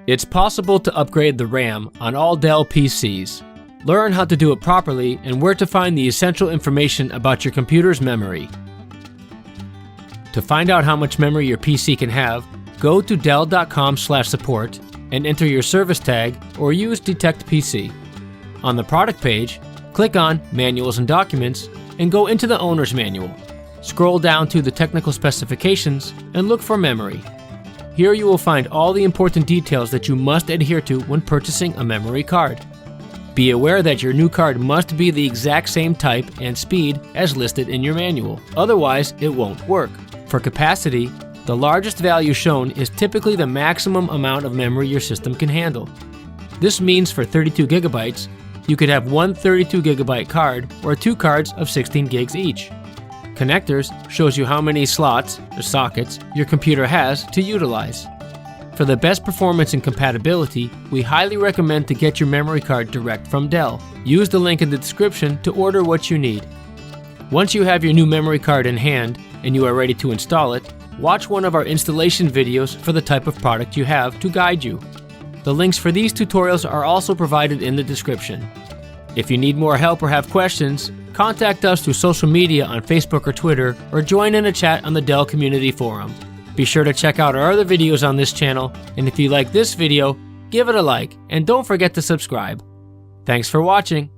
It's possible to upgrade the RAM on all Dell PCs. Learn how to do it properly and where to find the essential information about your computer's memory. To find out how much memory your PC can have, go to dell.com/support and enter your service tag or use Detect PC. On the product page, click on Manuals and Documents and go into the Owner's Manual. Scroll down to the Technical Specifications and look for Memory. Here you will find all the important details that you must adhere to when purchasing a memory card. Be aware that your new card must be the exact same type and speed as listed in your manual, otherwise it won't work. For capacity, the largest value shown is typically the maximum amount of memory your system can handle. This means for 32 gigabytes, you could have one 32 gigabyte card or two cards of 16 gigs each. Connectors shows you how many slots, or sockets, your computer has to utilize. For the best performance and compatibility, we highly recommend to get your memory card direct from Dell. Use the link in the description to order what you need. Once you have your new memory card in hand and you are ready to install it, watch one of our installation videos for the type of product you have to guide you. The links for these tutorials are also provided in the description. If you need more help or have questions, contact us through social media on Facebook or Twitter, or join in a chat on the Dell Community Forum. Be sure to check out our other videos on this channel, and if you like this video, give it a like, and don't forget to subscribe. Thanks for watching.